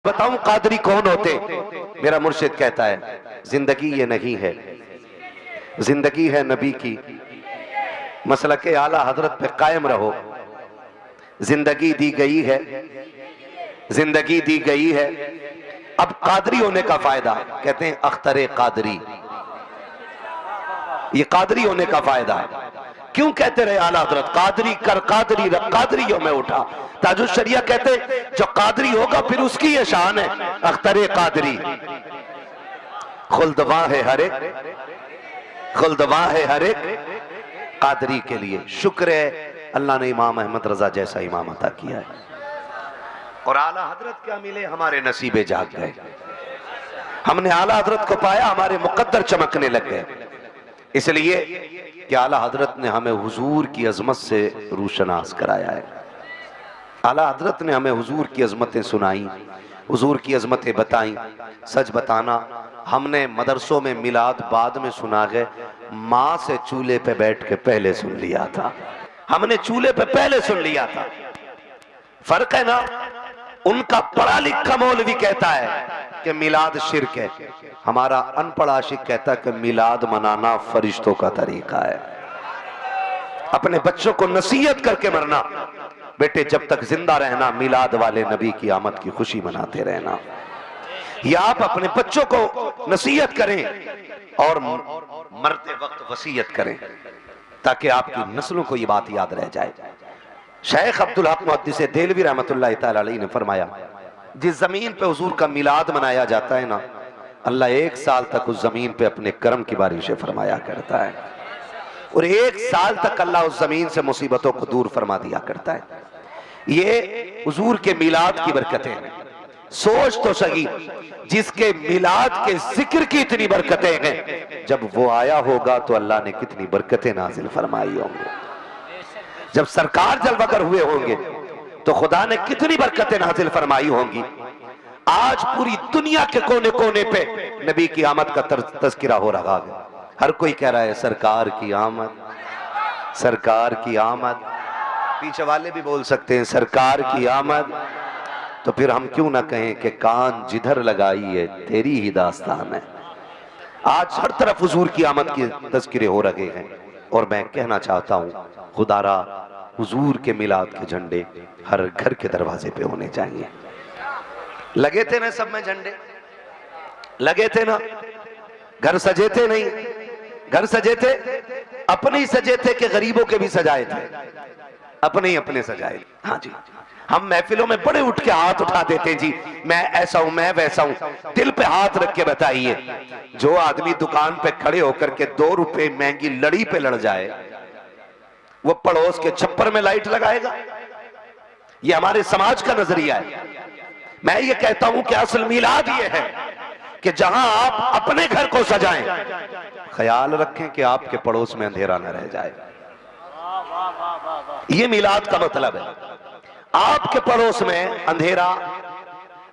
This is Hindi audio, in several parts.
बताऊं कादरी कौन होते? मेरा मुर्शिद कहता है जिंदगी ये नहीं है, जिंदगी है नबी की। मसलक के आला हजरत पे कायम रहो। जिंदगी दी गई है, जिंदगी दी गई है। अब कादरी होने का फायदा कहते हैं अख्तरे कादरी, ये कादरी होने का फायदा है। क्यों कहते रहे आला हजरत कादरी कर कादरी रख कादरियों में उठा। ताजुल शरिया कहते जो कादरी होगा फिर उसकी ये शान है अख्तरे कादरी। खुल्दवा है हर एक, खुल्दवा है हर एक कादरी के लिए। शुक्र है अल्लाह ने इमाम अहमद रजा जैसा इमाम अता किया है। और आला हजरत क्या मिले, हमारे नसीबे जाग गए। हमने आला हजरत को पाया, हमारे मुकद्दर चमकने लग गए। इसलिए कि आला हजरत ने हमें हुजूर की अजमत से रूशनास कराया है। आला हजरत ने हमें हुजूर की अजमतें सुनाई, हुजूर की अजमतें बताई। सच बताना, हमने मदरसों में मिलाद बाद में सुना गए, माँ से चूल्हे पे बैठ के पहले सुन लिया था। हमने चूल्हे पे पहले सुन लिया था। फर्क है ना। उनका पढ़ा लिखा मौलवी कहता है कि मिलाद शिर्क है, हमारा अनपढ़ आशिक कहता है कि मिलाद मनाना फरिश्तों का तरीका है। अपने बच्चों को नसीहत करके मरना, बेटे जब तक जिंदा रहना मिलाद वाले नबी की आमद की खुशी मनाते रहना। या आप अपने बच्चों को नसीहत करें और मरते वक्त वसीयत करें ताकि आपकी नस्लों को ये बात याद रह जाए। शेख अब्दुल हक मुहद्दिस देलवी रहमतुल्लाह तआला अलैहि ने फरमाया, जिस जमीन पे हुजूर का मिलाद मनाया जाता है ना, अल्लाह 1 साल तक उस जमीन पे अपने करम की बारिशें फरमाया करता है और 1 साल तक अल्लाह उस जमीन से मुसीबतों को दूर फरमा दिया करता है। ये हुजूर के मिलाद की बरकतें हैं। सोच तो सही, जिसके मिलाद के जिक्र की इतनी बरकतें हैं, जब वो आया होगा तो अल्लाह ने कितनी बरकतें नाजिल फरमाई होंगी। जब सरकार जलवागर हुए होंगे तो खुदा ने कितनी बरकतें नाजिल फरमाई होंगी। आज पूरी दुनिया के कोने कोने पे नबी की आमद का तज़किरा हो रहा है। हर कोई कह रहा है सरकार की आमद, सरकार की आमद। पीछे वाले भी बोल सकते हैं सरकार की आमद। तो फिर हम क्यों ना कहें कि कान जिधर लगाई है तेरी ही दास्तान है। आज हर तरफ हुजूर की आमद के तज़किरे हो रहे हैं और मैं कहना चाहता हूं खुदारा हुजूर के मिलाद के झंडे हर घर के दरवाजे पे होने चाहिए। लगे थे ना सब में झंडे, लगे थे ना। घर सजे थे नहीं, घर सजे थे अपने ही सजे थे कि गरीबों के भी सजाए थे, अपने ही अपने सजाए। हाँ जी, हम महफिलों में बड़े उठ के हाथ उठा देते जी, मैं ऐसा हूं मैं वैसा हूं। दिल पे हाथ रख के बताइए, जो आदमी दुकान पे खड़े होकर के 2 रुपए महंगी लड़ी पे लड़ जाए, वो पड़ोस के छप्पर में लाइट लगाएगा? ये हमारे समाज का नजरिया है। मैं ये कहता हूं कि असल मिलाद ये है कि जहां आप अपने घर को सजाएं, ख्याल रखें कि आपके पड़ोस में अंधेरा न रह जाए। ये मिलाद का मतलब है, आपके पड़ोस में अंधेरा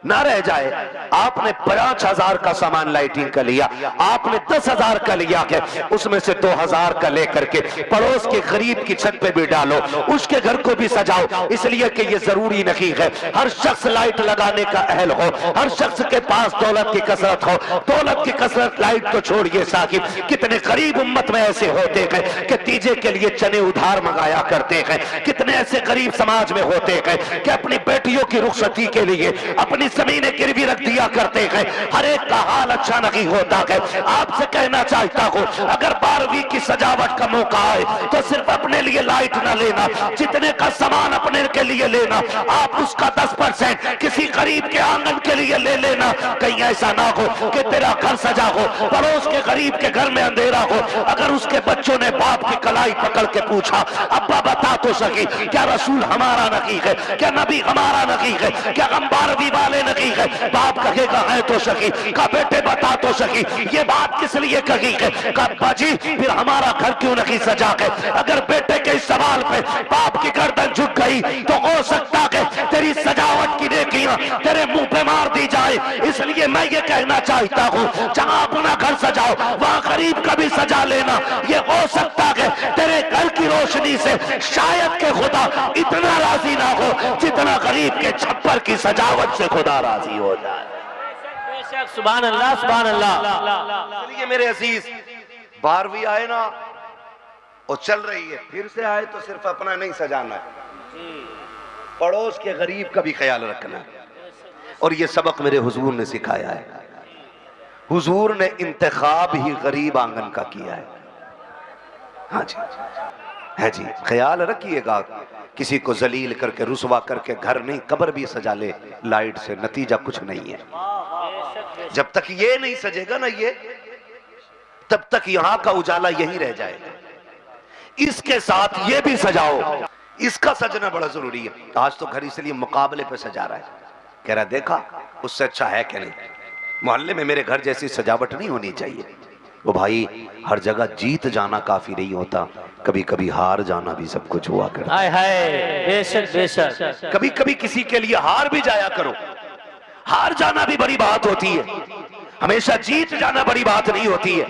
ना रह जाए। आपने 50,000 का सामान लाइटिंग का लिया, आपने 10,000 का लिया के उसमें से 2,000 का लेकर के पड़ोस के गरीब की छत पे भी डालो, उसके घर को भी सजाओ। इसलिए कि ये जरूरी नहीं है हर शख्स लाइट लगाने का अहल हो, हर शख्स के पास दौलत की कसरत हो। दौलत की कसरत लाइट तो छोड़िए साकिब, कितने गरीब उम्मत में ऐसे होते हैं कि तीजे के लिए चने उधार मंगाया करते हैं। कितने ऐसे गरीब समाज में होते हैं कि अपनी बेटियों की रुखसती के लिए अपनी जमीनें गिरवी रख दिया करते हैं। हर एक का हाल अच्छा नहीं होता है। आपसे कहना चाहता हूं, अगर 12वीं की सजावट का मौका आए तो सिर्फ अपने लिए लाइट ना लेना, जितने का सामान अपने के लिए लेना, आप उसका 10% किसी गरीब के आंगन के लिए ले लेना। कहीं ऐसा ना हो कि तेरा घर सजा हो, पड़ोस के गरीब के घर में अंधेरा हो। अगर उसके बच्चों ने बाप की कलाई पकड़ के पूछा, अब्बा बता तो सकी क्या रसूल हमारा नहीं है, क्या नबी हमारा नहीं है, क्या हम 12वीं वाले नहीं है? बाप कहेगा है तो सकी, का बेटे बता तो सकी ये बात किस लिए कही है? का बाजी फिर हमारा घर क्यों नहीं सजा है? अगर बेटे के इस सवाल पे बाप की गर्दन झुक गई तो हो सकता है तेरी सजावट की नेकियां तेरे मुंह पे मार दी जाए। इसलिए मैं ये कहना चाहता हूं, जहां अपना घर सजाओ वहां गरीब का भी सजा लेना। ये हो सकता है तेरे घर की रोशनी रोशनी से शायद के खुदा इतना राजी ना हो जितना गरीब के छप्पर की सजावट से खुदा राजी हो जाए। सुभान अल्लाह, सुभान अल्लाह। चलिए मेरे अजीज, 12वीं आए ना और चल रही है, फिर से आए तो सिर्फ अपना नहीं सजाना है, पड़ोस के गरीब का भी ख्याल रखना है। और ये सबक मेरे हुजूर ने सिखाया है। हुजूर ने इंतखाब ही गरीब आंगन का किया है। हाँ जी, है जी, ख्याल रखिएगा। किसी को जलील करके रुसवा करके घर नहीं कब्र भी सजा ले लाइट से, नतीजा कुछ नहीं है। जब तक ये नहीं सजेगा ना ये, तब तक यहां का उजाला यही रह जाएगा। इसके साथ ये भी सजाओ, इसका सजना बड़ा जरूरी है। आज तो घर इसलिए मुकाबले पे सजा रहा है, कह रहा देखा उससे अच्छा है कि नहीं। मोहल्ले में मेरे घर जैसी सजावट नहीं होनी चाहिए। वो भाई, हर जगह जीत जाना काफी नहीं होता, कभी कभी हार जाना भी सब कुछ हुआ करता है। बेशक बेशक, कभी कभी किसी के लिए हार भी जाया करो। हार जाना भी बड़ी बात होती है, हमेशा जीत जाना बड़ी बात नहीं होती है।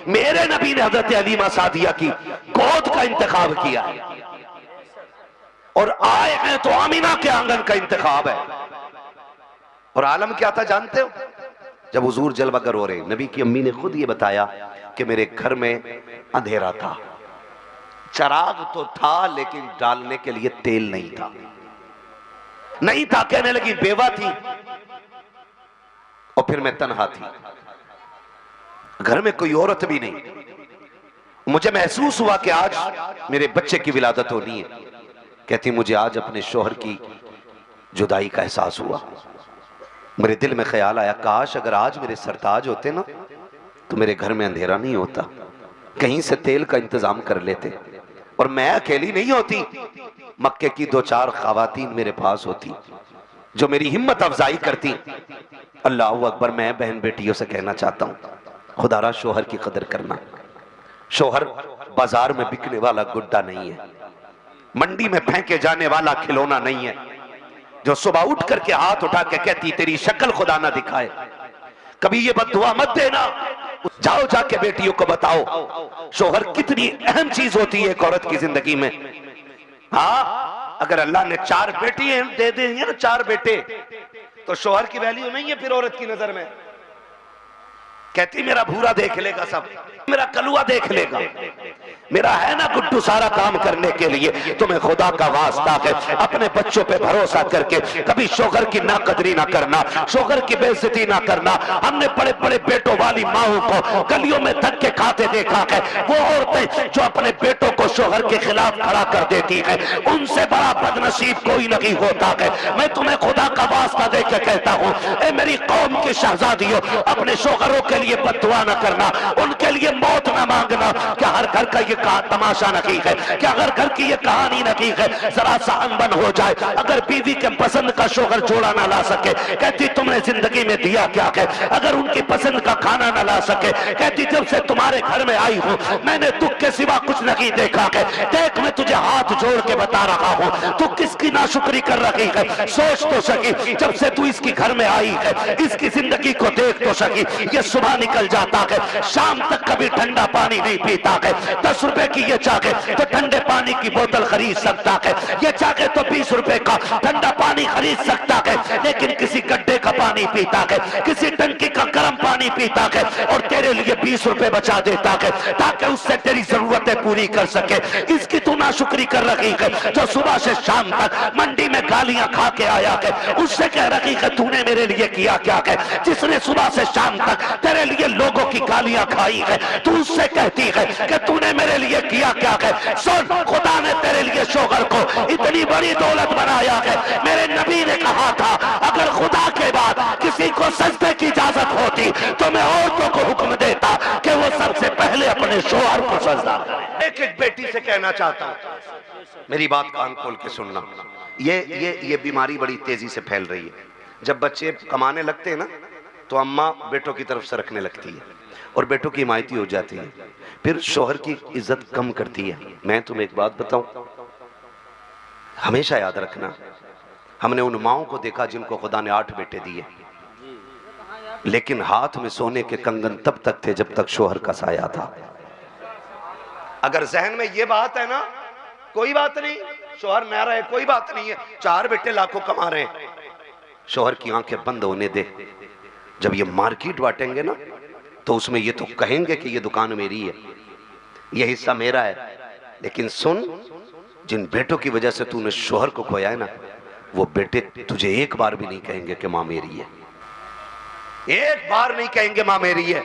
मेरे नबी ने हजरत अलीमा सादिया की गोद का इंतखाब किया और आए हैं तो आमीना के आंगन का इंतखाब है। और आलम क्या था जानते हो? जब हुजूर जलवागर हो रहे, नबी की अम्मी ने खुद ये बताया कि मेरे घर में अंधेरा था, चराग तो था लेकिन डालने के लिए तेल नहीं था। नहीं था कहने लगी, बेवा थी और फिर मैं तन्हा थी, घर में कोई औरत भी नहीं। मुझे महसूस हुआ कि आज मेरे बच्चे की विलादत होनी है। कहती मुझे आज अपने शोहर की जुदाई का एहसास हुआ। मेरे दिल में ख्याल आया, काश अगर आज मेरे सरताज होते ना तो मेरे घर में अंधेरा नहीं होता, कहीं से तेल का इंतजाम कर लेते और मैं अकेली नहीं होती, मक्के की 2-4 खवातीन मेरे पास होती जो मेरी हिम्मत अफजाई करती। अल्लाह अकबर। मैं बहन बेटियों से कहना चाहता हूँ, खुदारा शोहर की कदर करना। शोहर बाजार में बिकने वाला गुड्डा नहीं है, मंडी में फेंके जाने वाला खिलौना नहीं है जो सुबह उठ करके हाथ उठा के कहती तेरी शक्ल खुदा ना दिखाए। कभी ये बद्दुआ मत देना। जाओ जाके बेटियों को बताओ शोहर कितनी अहम चीज होती है एक औरत की जिंदगी में। हाँ, अगर अल्लाह ने 4 बेटी दे दी है ना, 4 बेटे, तो शोहर की वैल्यू नहीं है फिर औरत की नजर में। कहती मेरा भूरा देख लेगा, सब मेरा कलुआ देख लेगा, मेरा है ना गुड्डू सारा काम करने के लिए। तुम्हें खुदा का वास्ता है अपने बच्चों पे भरोसा करके कभी शोहर की नाकदरी ना करना, शोहर की बेइज्जती ना करना। हमने बड़े बड़े बेटों वाली माओं को गलियों में धक्के खाते देखा है। वो औरतें जो अपने बेटों को शोहर के खिलाफ खड़ा कर देती है, उनसे बड़ा बदनसीब कोई नहीं होता है। मैं तुम्हें खुदा का वास्ता दे के कहता हूँ, ए मेरी कौम की शहजादियों, अपने शोहरों के लिए बद्दुआ न करना, उनके लिए मौत न मांगना। क्या हर घर का ये तमाशा नहीं है? क्या अगर घर की ये कहानी नहीं है? जरा सा अनबन हो जाए, अगर बीवी के पसंद का शोहर जोड़ा ना ला सके, कहती तुमने जिंदगी में दिया क्या है? अगर उनकी पसंद का खाना ना ला सके, कहती जब से तुम्हारे घर में आई हूँ मैंने दुख के सिवा कुछ नहीं देखा है। देख मैं तुझे हाथ जोड़ के बता रहा हूँ, तू किसकी नाशुक्री कर रही है? सोच तो सकी, जब से तू इसकी घर में आई है, इसकी जिंदगी को देख तो सकी। ये सुबह निकल जाता है, शाम तक कभी ठंडा पानी नहीं पीता है। 10 रुपए की ये चाहे तो ठंडे पानी की बोतल खरीद सकता है, ये चाहे तो 20 रुपए का ठंडा पानी खरीद सकता है, लेकिन किसी गड्ढे का पानी पीता है, किसी टंकी का गर्म पानी पीता है और तेरे लिए 20 रुपए बचा देता है ताकि उससे तेरी जरूरतें पूरी कर सके। इसकी तू नाशुक्री कर रही है। जो सुबह से शाम तक मंडी में गालियां खा के आया है, उससे कह रही है तूने मेरे लिए किया क्या है? जिसने सुबह से शाम तक तेरे लिए लोगों की गालियां खाई है, तू उससे कहती है कि तूने मेरे लिए किया क्या है? सुन, खुदा ने तेरे लिए शोहर को इतनी बड़ी दौलत बनाया है। मेरे नबी ने कहा था अगर खुदा के बाद किसी को सजदे की इजाजत होती तो मैं औरतों को हुक्म देता कि वो सबसे पहले अपने शोहर को सजदा करे। एक एक बेटी से कहना चाहता हूं, मेरी बात कान खोल के सुनना। ये बीमारी बड़ी तेजी से फैल रही है। जब बच्चे कमाने लगते हैं ना तो अम्मा बेटों की तरफ सरकने लगती है और बेटों की हिमायती हो जाती है, फिर शोहर की इज्जत कम करती है। मैं तुम्हें एक बात बताऊं, हमेशा याद रखना, हमने उन माओं को देखा जिनको खुदा ने 8 बेटे दिए, लेकिन हाथ में सोने के कंगन तब तक थे जब तक शोहर का साया था। अगर जहन में ये बात है ना कोई बात नहीं, शोहर न्यारा है, कोई बात नहीं है, 4 बेटे लाखों कमा रहे हैं। शोहर की आंखें बंद होने दे। जब ये मार्केट बांटेंगे ना तो उसमें ये तो कहेंगे कि ये दुकान मेरी है, ये हिस्सा मेरा है। लेकिन सुन, जिन बेटों की वजह से तूने शोहर को खोया है ना, वो बेटे तुझे एक बार भी नहीं कहेंगे कि मां मेरी है, एक बार नहीं कहेंगे मां मेरी है।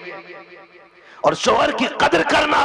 और शोहर की कदर करना,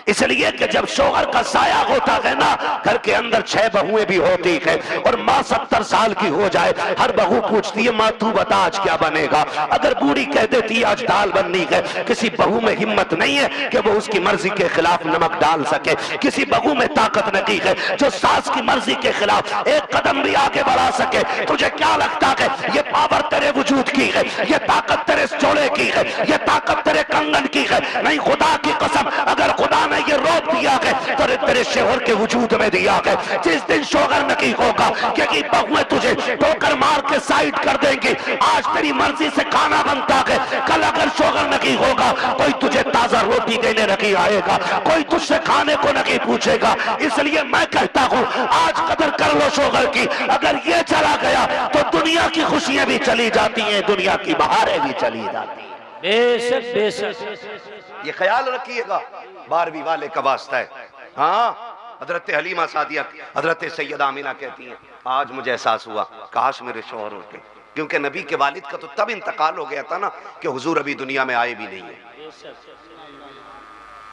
इसलिए कि जब शोहर का साया होता है ना, घर के अंदर 6 बहुएं भी होती है और माँ 70 साल की हो जाए, हर बहू पूछती है माँ तू बता आज क्या बनेगा। अगर बूढ़ी कह देती आज दाल बननी है, किसी बहू में हिम्मत नहीं है कि वो उसकी मर्जी के खिलाफ नमक डाल सके। किसी बहू में ताकत नहीं है जो सास की मर्जी के खिलाफ एक कदम भी आगे बढ़ा सके। तुझे क्या लगता है ये पावर तेरे वजूद की है, ये ताकत तेरे जोड़े की है, ये ताकत तेरे कंगन की है? नहीं, खुदा की कसम, अगर खुदा ने ये रोक दिया है तो तेरे शोहर के वजूद में दिया है। जिस दिन शोहर नहीं होगा, क्योंकि बहुएं तुझे ठोकर मार के साइड कर देंगी। आज तेरी मर्जी से खाना बनता है, कल अगर शोहर नहीं होगा कोई तुझे ताजा रोटी देने नहीं आएगा, कोई तुझसे खाने को नहीं पूछेगा। इसलिए मैं कहता हूं आज कदर कर लो शोहर की। अगर ये चला गया तो दुनिया की खुशियां भी चली जाती हैं, दुनिया की बहारें भी चली जाती हैं। बेशक बेशक, ये ख्याल रखिएगा, 12वीं वाले का वास्ता है। हाँ, हजरत हलीमा सादिया, हजरत सैयदा आमिना कहती हैं आज मुझे एहसास हुआ काश मेरे शौहर होते, क्योंकि नबी के वालिद का तो तब इंतकाल हो गया था ना कि हुजूर अभी दुनिया में आए भी नहीं है,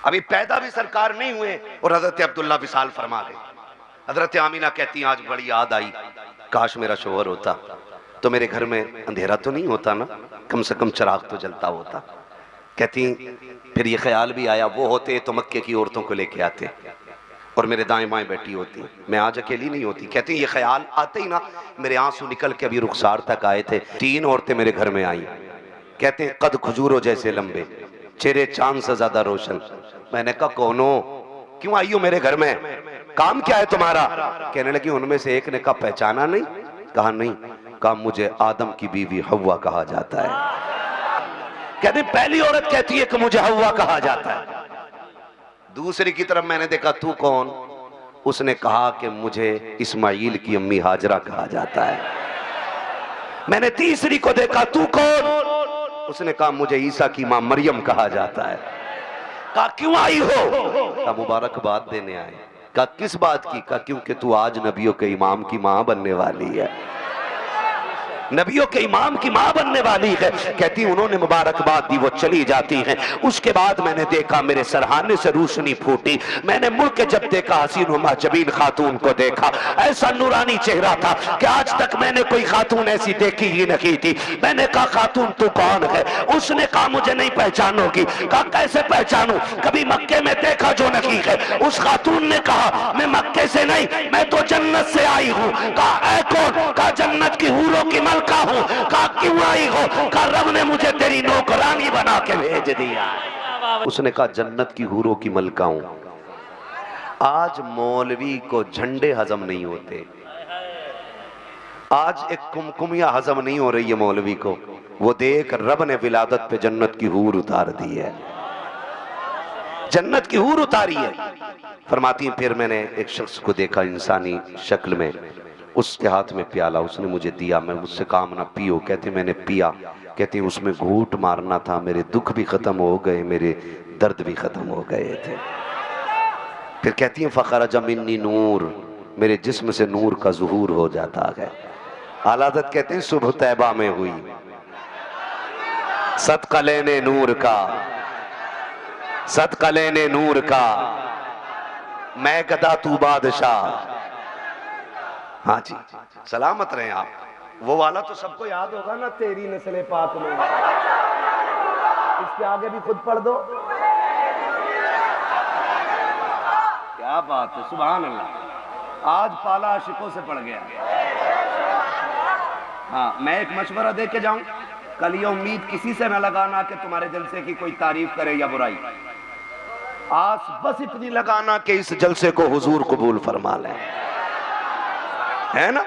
अभी पैदा भी सरकार नहीं हुए और हजरत अब्दुल्ला विसाल फरमा गए। हजरत आमिना कहती हैं आज बड़ी याद आई, काश मेरा शौहर होता तो मेरे घर में अंधेरा तो नहीं होता ना, कम से कम चिराग तो जलता होता। कहती फिर ये ख्याल भी आया वो होते तो मक्के की औरतों को लेके आते और मेरे दाएं बाएं बैठी होती, मैं आज अकेली नहीं होती। कहती ये ख्याल आते ही ना मेरे आंसू निकल के अभी रुखसार तक आए थे। 3 औरतें मेरे घर में आई, कहते हैं कद खजूरों जैसे लंबे, चेहरे चांद से ज्यादा रोशन। मैंने कहा कौन हो, क्यों आई हो मेरे घर में, काम क्या है तुम्हारा? कहने लगी उनमें से एक ने कहा पहचाना नहीं? कहा नहीं। कहा मुझे आदम की बीवी हव्वा कहा जाता है। कहते पहली औरत कहती है कि मुझे हव्वा कहा जाता है। दूसरी की तरफ मैंने देखा तू कौन? उसने कहा कि मुझे इस्माइल की अम्मी हाजरा कहा जाता है। मैंने तीसरी को देखा तू कौन? उसने कहा मुझे ईसा की मां मरियम कहा जाता है। कहा क्यों आई हो? कहा मुबारकबाद देने आए। कहा किस बात की? कहा क्योंकि तू आज नबियों के इमाम की मां बनने वाली है, नबियों के इमाम की मां बनने वाली है। कहती उन्होंने मुबारकबाद दी, वो चली जाती हैं। उसके बाद मैंने देखा मेरे सरहाने से रोशनी फूटी, मैंने मुड़ के जब देखा हसीन व महजबीन खातून को देखा, ऐसा नूरानी चेहरा था कि आज तक मैंने कोई खातून ऐसी देखी ही नहीं थी। मैंने कहा खातून तू कौन है? उसने कहा मुझे नहीं पहचानोगी। कहा कैसे पहचानूं, कभी मक्के में देखा जो नहीं है। उस खातून ने कहा मैं मक्के से नहीं, मैं तो जन्नत से आई हूँ। कहा ऐ कौन? कहा जन्नत की हूरों की मलका हूँ। कहा क्यों आई हो? कहा रब ने मुझे तेरी नौकरानी बना के भेज दिया। उसने कहा जन्नत की हूरों की मलका हूं। आज मौलवी को झंडे हजम नहीं होते, आज एक कुमकुमिया हजम नहीं हो रही है मौलवी को। वो देख रब ने विलादत पे जन्नत की हूर उतार दी है, जन्नत की हूर उतारी है। फरमाती हैं फिर मैंने एक शख्स को देखा इंसानी शक्ल में, उसके हाथ में प्याला, उसने मुझे दिया, मैं मुझसे काम ना पियो। कहते मैंने पिया। कहती उसमें घूंट मारना था, मेरे दुख भी खत्म हो गए, मेरे दर्द भी खत्म हो गए थे। फिर कहती हैं फ़खरज मिन्नी नूर, मेरे जिस्म से नूर का ज़ुहूर हो जाता है। आलादत कहते हैं सुबह तैबा में हुई सदका लेने नूर का, सदका लेने नूर का, मैं गदा तू बादशाह। हाँ जी, सलामत रहे आप। वो वाला तो सबको याद होगा ना, तेरी नस्ल पाक में। इसके आगे भी खुद पढ़ दो। क्या बात है, सुभान अल्लाह। आज पाला आशिकों से पड़ गया। हाँ, मैं एक मशवरा दे के जाऊं, कल ये उम्मीद किसी से न लगाना कि तुम्हारे जलसे की कोई तारीफ करे या बुराई। आज बस इतनी लगाना कि इस जलसे को हुजूर कबूल फरमा लें, है ना?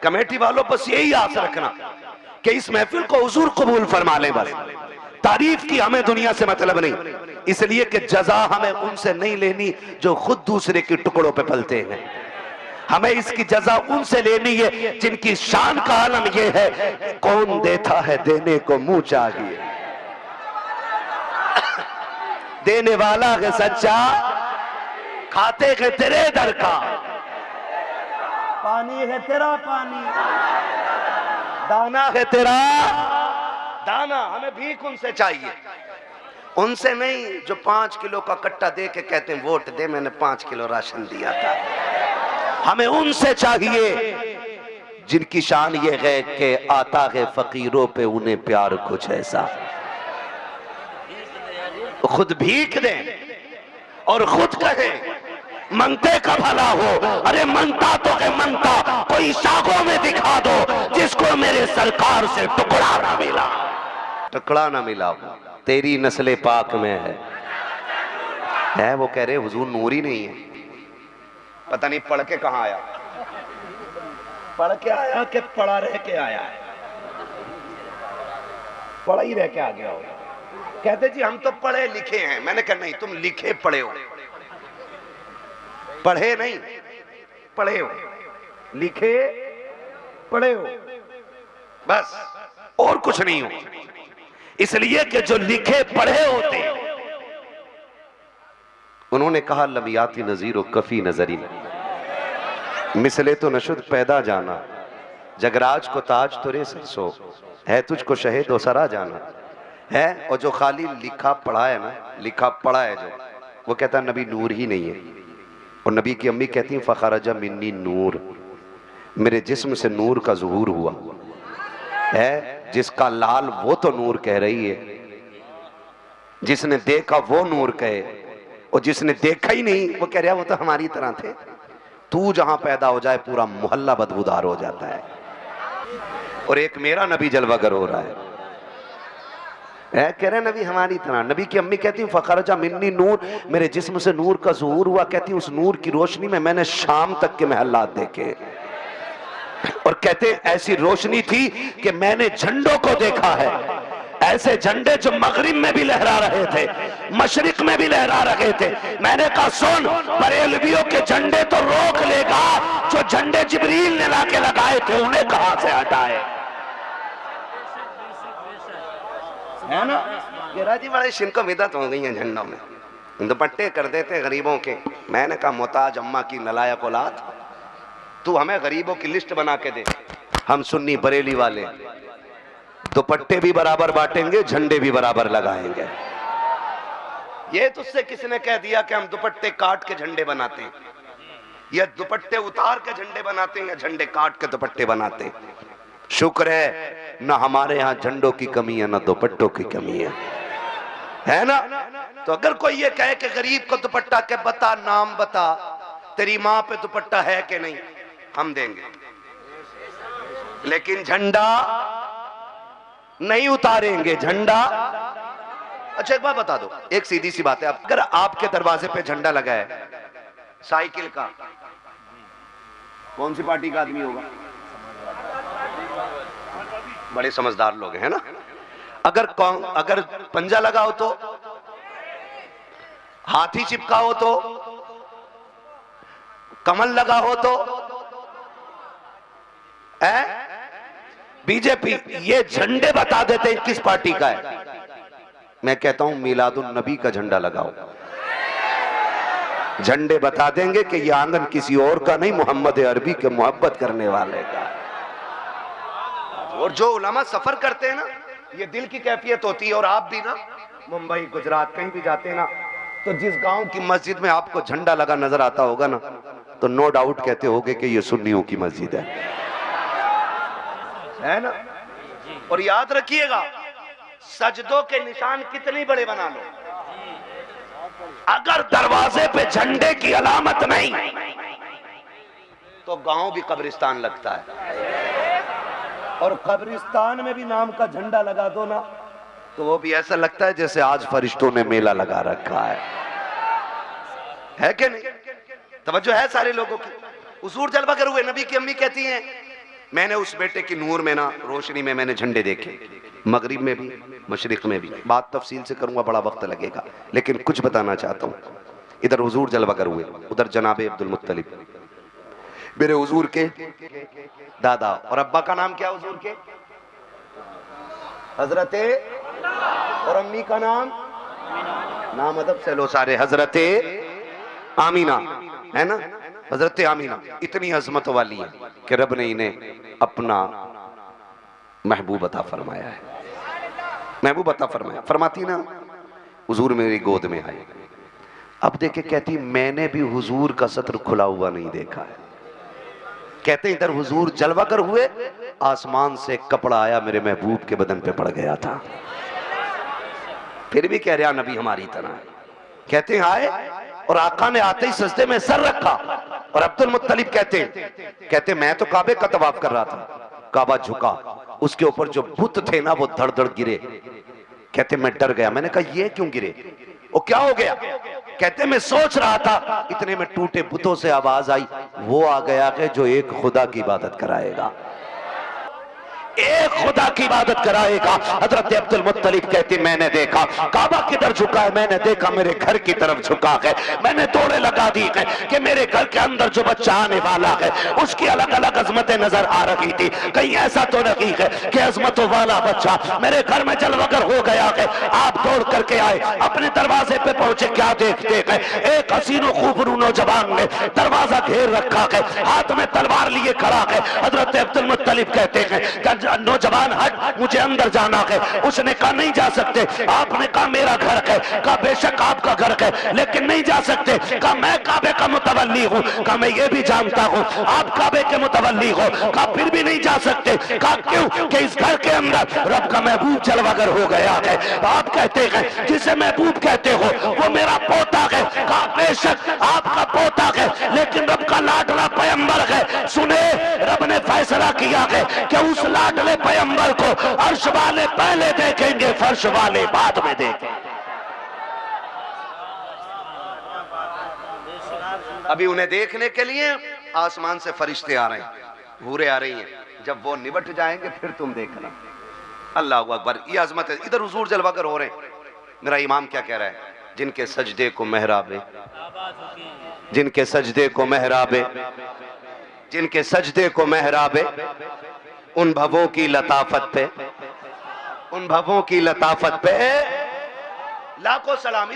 कमेटी वालों बस यही आस रखना कि इस महफिल को हुजूर कबूल फरमा लें। बस तारीफ की हमें दुनिया से मतलब नहीं। इसलिए कि जजा हमें उनसे नहीं लेनी जो खुद दूसरे के टुकड़ों पे पलते हैं। हमें इसकी जजा उनसे लेनी है जिनकी शान का आलम यह है कि कौन देता है देने को मुंह चाहिए, देने वाला है सच्चा, खाते हैं तेरे दर का, पानी है तेरा पानी, दाना है तेरा दाना। हमें भीख उनसे चाहिए, उनसे नहीं जो 5 किलो का कट्टा दे के कहते हैं वोट दे, मैंने 5 किलो राशन दिया था। हमें उनसे चाहिए जिनकी शान ये है कि आता है फकीरों पे उन्हें प्यार कुछ ऐसा, खुद भीख दें और खुद कहें मंगते का भला हो। अरे मंगता तो है मंगता, कोई शाखों में दिखा दो जिसको मेरे सरकार से टुकड़ा ना मिला, टुकड़ा ना मिला, तेरी नस्ले पाक में है। वो कह रहे हुजूर नूर ही नहीं है। पता नहीं पढ़ के कहां आया, पढ़ के आया कि पढ़ा रह के आया है? पढ़ा ही रह के आ गया हो। कहते जी हम तो पढ़े लिखे हैं। मैंने कहा नहीं, तुम लिखे पढ़े हो, पढ़े नहीं पढ़े हो, लिखे पढ़े हो, बस और कुछ नहीं हो। इसलिए कि जो लिखे पढ़े होते हैं, उन्होंने कहा लमियाती नजीर कफी नजरी मिसले तो नशुद पैदा जाना, जगराज को ताज तुरे सरसो है, तुझको शहीद सरा जाना है। और जो खाली लिखा पढ़ा है ना, लिखा पढ़ा है जो, वो कहता नबी नूर ही नहीं है। और नबी की अम्मी कहती है फखरजा मिन्नी नूर, मेरे जिस्म से नूर का ज़ुहूर हुआ है। जिसका लाल वो तो नूर कह रही है, जिसने देखा वो नूर कहे, और जिसने देखा ही नहीं वो कह रहा वो तो हमारी तरह थे। तू जहां पैदा हो जाए पूरा मोहल्ला बदबूदार हो जाता है। और एक मेरा नबी जलवागर हो रहा है, कह रहे नबी हमारी तरह। नबी की अम्मी कहती हूँ फखरजा मिन्नी नूर, मेरे जिस्म से नूर का ज़ुहूर हुआ। कहती उस नूर की रोशनी में मैंने शाम तक के महल्लात देखे, और कहते ऐसी रोशनी थी कि मैंने झंडों को देखा है, ऐसे झंडे जो मगरिब में भी लहरा रहे थे, मशरिक में भी लहरा रहे थे। मैंने कहा सुन, बरेलवियों के झंडे तो रोक लेगा, जो झंडे जिब्रील ने लाके लगाए थे उन्हें कहां से हटाए, है ना। गिराजी बड़े शिनको बिदत हो गई है झंडों में, दुपट्टे कर देते गरीबों के। मैंने कहा मोहताज अम्मा की नलायक औलाद, तू हमें गरीबों की लिस्ट बना के दे। हम सुन्नी बरेली वाले दुपट्टे भी बराबर बांटेंगे, झंडे भी बराबर लगाएंगे। ये तुझसे किसने कह दिया कि हम दुपट्टे काट के झंडे बनाते हैं, या दुपट्टे उतार के झंडे बनाते हैं, या झंडे काट के दुपट्टे बनाते हैं? शुक्र है ना हमारे यहाँ झंडों की कमी है, ना दुपट्टों की कमी है ना। तो अगर कोई ये कहे कि गरीब को दुपट्टा के बता, नाम बता, तेरी माँ पे दुपट्टा है कि नहीं, हम देंगे, लेकिन झंडा नहीं उतारेंगे। झंडा, अच्छा एक बात बता दो, एक सीधी सी बात है, अगर आपके दरवाजे पे झंडा लगा है साइकिल का, कौन सी पार्टी का आदमी होगा? बड़े समझदार लोग हैं ना। अगर पंजा लगा हो तो, हाथी चिपका हो तो, कमल लगा हो तो, बीजेपी, ये झंडे बता देते हैं किस पार्टी का है। मैं कहता हूं मिलादुन नबी का झंडा लगाओ, झंडे बता देंगे कि ये आंगन किसी और का नहीं, मोहम्मद अरबी के मोहब्बत करने वाले का। और जो उलमा सफर करते हैं ना, ये दिल की कैफियत होती है। और आप भी ना मुंबई गुजरात कहीं भी जाते हैं ना, तो जिस गांव की मस्जिद में आपको झंडा लगा नजर आता होगा ना, तो नो डाउट कहते होगे कि ये सुन्नियों की मस्जिद है ना। और याद रखिएगा, सजदों के निशान कितने बड़े बना लो, अगर दरवाजे पे झंडे की अलामत नहीं तो गांव भी कब्रिस्तान लगता है। और कब्रिस्तान में भी नाम का झंडा लगा दो ना, तो वो भी ऐसा लगता है जैसे आज फरिश्तों ने मेला लगा रखा है कि नहीं? तवज्जो है सारे लोगों की। हुजूर जलवा कर हुए, नबी की अम्मी कहती हैं मैंने उस बेटे की नूर में ना, रोशनी में मैंने झंडे देखे। मगरिब में भी, मशरिक में भी। बात तफसील से करूंगा, बड़ा वक्त लगेगा, लेकिन कुछ बताना चाहता हूँ। इधर हुजूर जलवागर हुए, उधर जनाबे अब्दुल मुत्तलिब, मेरे हुजूर के दादा, और अब्बा का नाम क्या हुजूर के? हजरते, और अम्मी का नाम अदब से लो सारे, हजरते आमीना, है ना? हजरते आमीना इतनी अजमत वाली है कि रब ने इन्हें अपना महबूब अता फरमाया है। महबूब अता फरमाया, फरमाती ना हुजूर मेरी गोद में आए। अब देखे, कहती मैंने भी हुजूर का सत्र खुला हुआ नहीं देखा है। कहते इधर हुजूर जलवागर हुए, आसमान से कपड़ा आया मेरे महबूब के बदन पे पड़ गया था। फिर भी कह रहा नबी हमारी तरह। कहते आए और आका ने आते ही सजदे में सर रखा, और अब्दुल मुत्तलिब कहते मैं तो काबे का तवाफ कर रहा था, काबा झुका, उसके ऊपर जो बुत थे ना वो धड़ धड़ गिरे। कहते मैं डर गया, मैंने कहा ये क्यों गिरे, वो क्या हो गया? कहते मैं सोच रहा था, इतने में टूटे बुतों से आवाज आई, वो आ गया कि जो एक खुदा की इबादत कराएगा, एक खुदा की इबादत कराएगा। हजरत अब्दुल मुत्तलिब कहते मैंने देखा काबा किधर झुका है, मैंने देखा मेरे घर की तरफ झुका है। मैंने दौड़े लगा दी है कि मेरे घर के अंदर जो बच्चा आने वाला है उसकी अलग अलग अजमतें नजर आ रही थी। कहीं ऐसा तो नहीं है कि अजमतों वाला बच्चा मेरे घर में जलवागर हो गया है। आप दौड़ करके आए, अपने दरवाजे पे पहुंचे, क्या देखते हैं? एक हसीनो खूबरू नौजवान ने दरवाजा घेर रखा है, हाथ में तलवार लिए खड़ा है। हजरत अब्दुल मुत्तलिब कहते हैं नौजवान हट, मुझे अंदर जाना है। उसने कहा नहीं जा सकते। आपने कहा मेरा घर है, कहा बेशक आपका घर है, लेकिन नहीं जा सकते। कहा मैं काबे का मुतवल्ली हूँ, कहा मैं ये भी जानता हूँ आप काबे के मुतवल्ली हो, कहा फिर भी नहीं जा सकते। कहा क्यों? कि इस घर के अंदर रब का महबूब जलवागर हो गया है। आप कहते हैं जिसे महबूब कहते हो वो मेरा पोता है, कहा बेशक आपका पोता है, लेकिन रब का लाडला पैगंबर है। सुने, रब ने फैसला किया है कि उस लाडले पैगंबर को अर्श वाले पहले देखेंगे, फर्श वाले बाद में देखेंगे। अभी उन्हें देखने के लिए आसमान से फरिश्ते आ रहे हैं, हूरें आ रही हैं। जब वो निबट जाएंगे फिर तुम देखना। अल्लाह अकबर, ये अजमत है। इधर हुजूर जलवागर हो रहे हैं। मेरा इमाम क्या कह रहा है? जिनके सजदे को महराबे, जिनके सजदे को महराबे, जिनके सजदे को महराबे, उन भवों की लताफत पे, उन भवों की लताफत पे लाखों सलामी।